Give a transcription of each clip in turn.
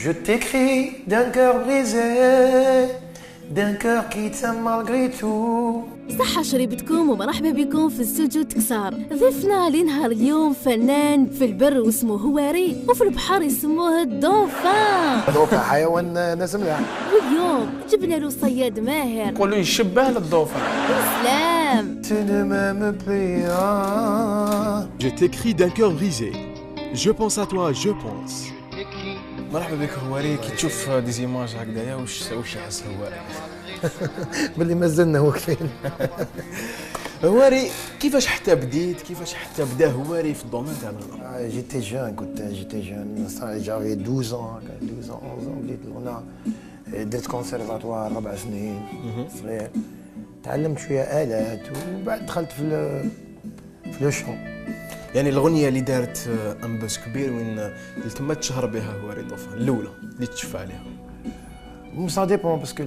Je t'écris d'un cœur brisé, d'un cœur qui t'aime malgré tout. صحة شريبتكم ومرحبا بكم في استوديو تكسار. ضيفنا لنهار اليوم فنان في البر واسمه هواري، وفي البحر يسموه الدوفان. الدوفان حيوان ناس ملاح. واليوم جبنا له صياد ماهر يقولوا يشبه للدوفان. سلام. Je t'écris d'un cœur brisé. Je pense à toi, je pense. مرحبا بك هواري. كي تشوف دي زيماج هكذايا واش يحس هواري؟ باللي مازلنا واقفين. هواري كيفاش حتى بديت، كيفاش حتى بدا هواري في الدومين تاع الغناء؟ جيتي جون جافي 12 11 بديت الغناء. درت كونسيرفاتوار 4 سنين صغير، تعلمت شويه آلات وبعد دخلت في لو شون. يعني الغنية اللي دارت انبوس كبير وين اللي تما تشهر بها هواري الدوفان الاولى اللي تشفى عليها؟ سا ديبون باسكو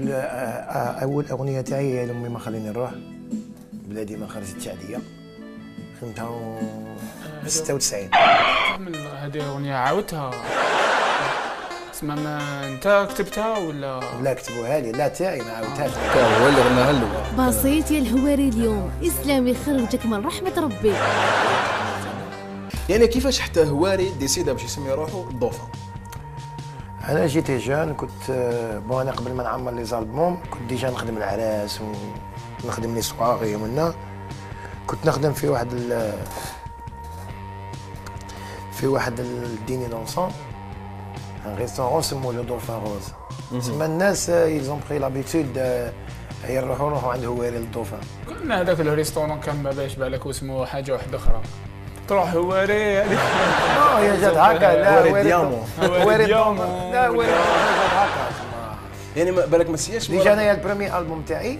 اول اغنيه تاعي هي لامي ما خليني نروح، بلادي ما خرجتش عليا، خدمتها في 96. من هذه الاغنيه عاودتها تسمى انت كتبتها ولا؟ لا كتبوها لي، لا تاعي ما عاودتهاش. هو اللي غناها الاولى. بسيط يا الهواري اليوم، اسلام يخرجك من رحمة ربي. يعني كيفاش حتى هواري ديسيدا باش يسمي روحو الدوفان؟ انا جيتي جون كنت انا قبل ما نعمر لي زالبوم كنت ديجا نخدم العراس ونخدم لي صواغي ومنا كنت نخدم في واحد الديني دونسون ان ريستورون سموه لو دولفان روز. تسمى الناس يزون بري لابيتود يروحوا عند هواري للدوفان. كنا هذاك الريستورون كان ما باش بالك واسمه حاجه واحده اخرى، تروح هواري هذيك. هي جات هكا. لا هواري ديامو. هواري ديامو. لا هواري جات هكا. يعني بالك ما سياش ديجا انايا البرومي البوم تاعي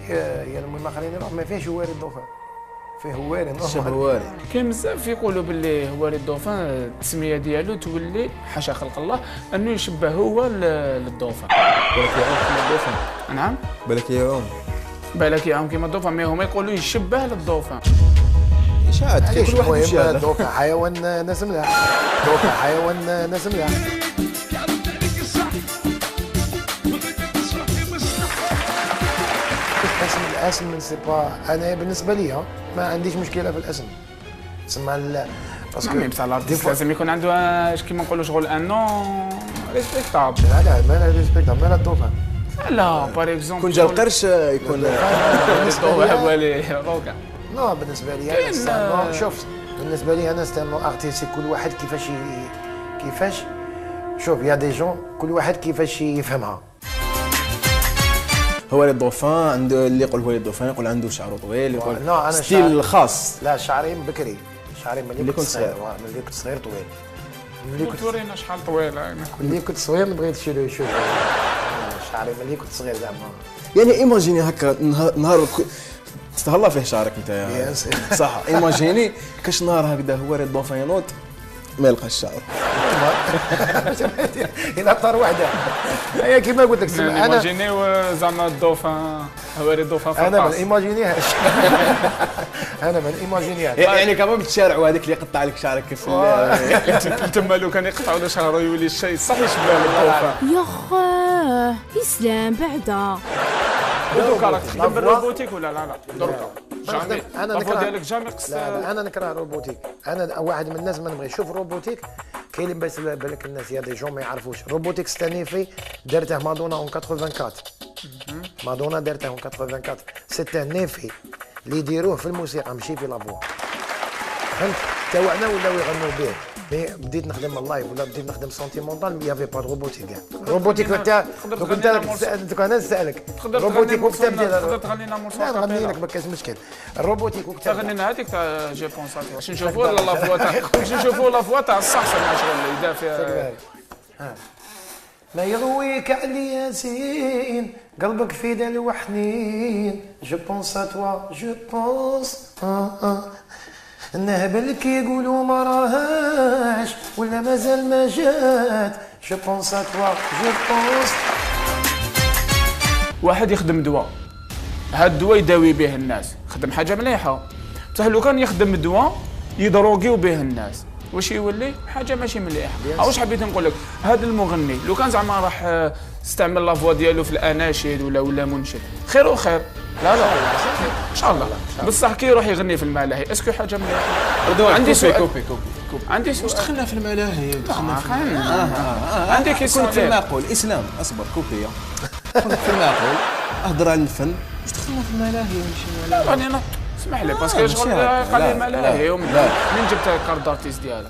يا لمي ما خليني نروح ما فيهش هواري الدوفان، فيه هواري شبه هواري. كاين بزاف يقولوا باللي هواري الدوفان التسميه ديالو تولي حاشا خلق الله انه يشبه هو للدوفان. بالك يعوم كيما الدوفان. نعم بالك يعوم. بالك يعوم كيما الدوفان، مي هما يقولوا يشبه للدوفان. اشاعات كل واحد يشاء. الدوفان حيوان ناس ملاح. الدوفان حيوان ناس ملاح. الاسم من سيبا انا بالنسبه لي ما عنديش مشكله في الاسم. تسمى باسكو بتاع الارتيست لازم يكون عنده كيما نقولوا شغل ان نون ريسبكتابل. لا ما ريسبكتابل مال الدوفان. لا بار اكزومبل كون جا القرش يكون هوالي روكا. لا بالنسبه لي انا شوف بالنسبه لي انا ستانو ارتيست كل واحد كيفاش شوف يا دي جون كل واحد كيفاش يفهمها. هواري الدوفان عنده اللي يقول هواري الدوفان يقول عنده شعره طويل، يقول أنا ستيل خاص. لا شعري بكري، شعري ملي كنت صغير. طويل. ملي كنت ورينا شحال طويله. ملي كنت صغير بغيت شوف شعري ملي كنت صغير زعما. يعني ايماجيني هكا نهار تستهلا فيه شعرك انت صح. ايماجيني كاش نهار هكذا هواري الدوفان ينوض ما يلقاش الشعر. الى طار وحده هي كيما قلت لك. انا ايماجينيو زعما الدوفان هواري الدوفان في انا ما ايماجينيهاش. انا ما ايماجينيهاش. يعني كمان بالشارع وهذاك اللي يقطع لك شعرك كيف تما لو كان يقطعوا له شعره يولي الشيء صح يشبه الدوفان. يا خاه اسلام بعدا. دوكا راك تخدم بالروبوتيك ولا لا؟ دركا جامي انا نكره ديالك جامي قص. لا انا نكره الروبوتيك. انا واحد من الناس ما نبغي نشوف الروبوتيك. كاين اللي بالك الناس يا دي جون ما يعرفوش الروبوتيك ستانيفي دارته مادونا اون 84. مادونا دارته اون 84. سيت ان نيفي اللي يديروه في الموسيقى ماشي في لافوا. فهمت؟ تاوعنا ولاو يغنوا به. مي بديت نخدم اللايف ولا بديت نخدم سونتيمونتال يافي با روبوتيك كاع. روبوتيك انت دوك انا نسالك روبوتيك وكتاب ديال تقدر تغني لنا مرسوم. لا نغني لك ما كاينش مشكل. الروبوتيك وكتاب تغني لنا هذيك تاع جي بونساتي باش نشوفوا لا فوا تاع باش نشوفوا لا فوا تاع الصح مع شغل اللي يدافع. ما يغويك علي ياسين قلبك في دال وحنين. جو بونس ا توا جو بونس النهبل كيقولوا ما راهاش ولا مازال ما جات. جو بونس ا توا جو بونس. واحد يخدم دواء، هاد الدواء يداوي به الناس، خدم حاجه مليحه. بصح لو كان يخدم دواء يدروغيو به الناس واش يولي حاجه ماشي مليحه. واش حبيت نقول لك، هذا المغني لو كان زعما راح استعمل لافوا ديالو في الاناشيد ولا منشد خير وخير. لا ان شاء الله، بصح كي يروح يغني في الملاهي اسكو حاجه مليحه. عندي سؤال، كوبي عندي واش سؤال. دخلنا في الملاهي ودخلنا في عندي كيسيون كنت في المعقول اسلام اصبر كوبيه كنت في المعقول اهضر على الفن واش دخلنا في الملاهي ومشي ملاهي. يعني انا اسمح لي باسكو شغل قال لي ملاهي منين جبت الكارت دارتيست ديالك؟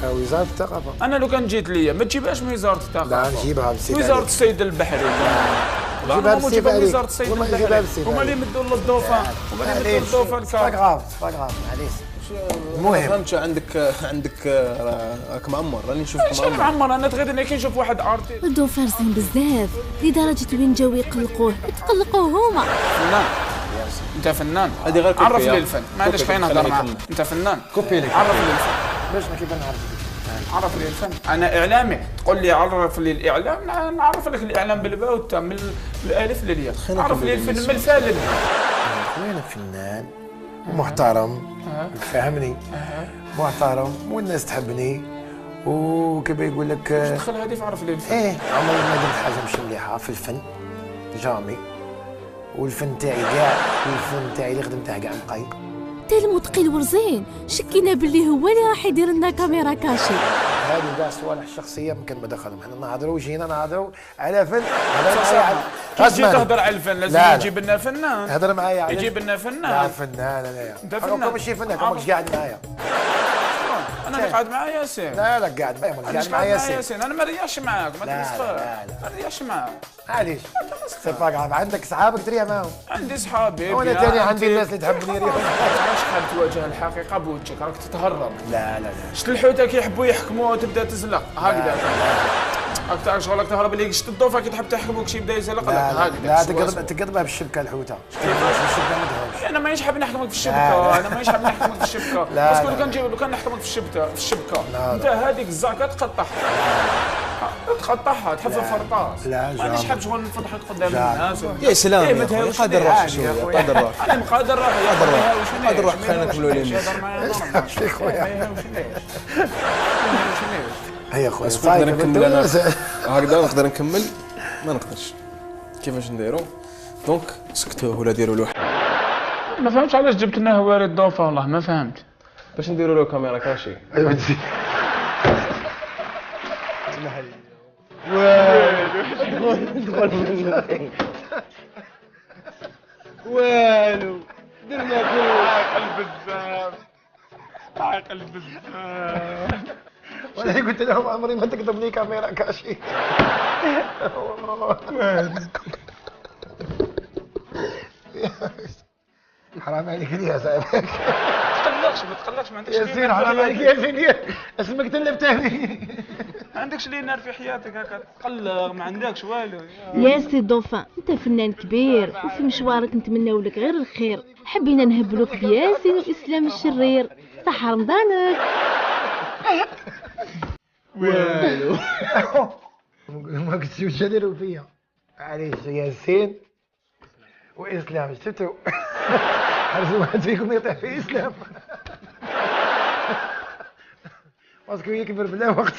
كوزاره الثقافه. انا لو كان جيت ليا ما تجيبهاش من وزاره الثقافه. لا نجيبها بالسيف وزاره الصيد البحري. نجيبها بالسيف عليك. وزاره الصيد البحري. هما اللي مدوا للدوفان، هما اللي مدوا للدوفان كارت. فاغراف معليش. المهم فهمت عندك راك معمر راني نشوفك شنو معمر. معمر انا تغير كي نشوف واحد ارتيست الدوفان زين بزاف لدرجة وين جاو يقلقوه هما. فنان. انت فنان، هذه غير عرف كوبي. لي الفن، معليش خلينا نهضر معاك. انت فنان، كوبي لك. عرف لي الفن. باش ما كيف نعرف. عرف لي الفن. انا اعلامي، تقول لي عرف لي الاعلام، نعرف لك الاعلام بالباء والتاء من الالف للياء. عرف لي الفن من الفاء للياء. خويا فنان ومحترم فهمني، محترم والناس تحبني وكيف يقول لك دخل هذه في عرف لي الفن. عمري ما درت حاجه مش مليحه في الفن جامي، والفن تاعي كاع اللي خدمته كاع نقي. تالمو ثقيل ورزين، شكينا باللي هو اللي راح يدير لنا كاميرا كاشي. هذه كاع صوالح شخصيه ممكن ما دخلهم، حنا نهضروا جينا نهضروا على فن. كي تجي تهضر على الفن لازم يجيب لنا فنان. هضر معايا يجيب لنا فنان. لا فنان انايا. انت فنان. ماشي فنان، راك قاعد معايا. انا اللي قاعد معايا ياسين. لا قاعد معايا ياسين. انا ما رياش معاك، ما تسخر. ما رياش معاك. معليش سي با غاف، عندك صحابك تريا معاهم. عندي صحابي وانا ثاني عندي الناس اللي تحبني ريحهم. شحال تواجه الحقيقه بوجهك راك تتهرب. لا شت الحوته كيحبوا يحكموا وتبدا تزلق هكذا. راك شغلك تهرب اللي شت الضوفه كي تحب تحكموك شي يبدا يزلق هكذا. لا تقضبها بالشبكه الحوته. الشبكه ما تهربش. انا مانيش حاب نحكمك في الشبكه، انا مانيش حاب نحكمك في الشبكه. باسكو لو كان نحكمك في الشبكه انت هذيك الزاكه تقطعها تحب الفرطاس. مانيش حاب شغل نفضحك قدام الناس. يا سلام يا اخويا قادر روحك شويه قادر روحك. انا مقادر روحي قادر روحك خلينا نكملوا لي. شي خويا هيا خويا نقدر نكمل انا هكذا نقدر نكمل ما نقدرش. كيفاش نديرو دونك سكتوا ولا ديروا له. ما فهمتش علاش جبت لنا هواري الضوفه، والله ما فهمت. باش نديروا له كاميرا كاشي. ايوا تزيد والو درنا عاقل بزاف عاقل بزاف. وانا قلت لهم عمري ما تكتب لي كاميرا كاشي. حرام عليك يا صاحبي. ما تقلقش ما عندكش ياسين حرام عليك يا ياسين اسمك تلف تاني. ما عندكش لي نار في حياتك هكا تقلق ما عندكش والو. يا سي الدوفان انت فنان كبير وفي مشوارك نتمناو لك غير الخير. حبينا نهبلوك بياسين واسلام الشرير. صح رمضانك. والو ما قلتش واش داروا فيا. معليش ياسين واسلام شفتوا حرز واحد فيكم يطيح في اسلام باسكو يكبر بلا وقت.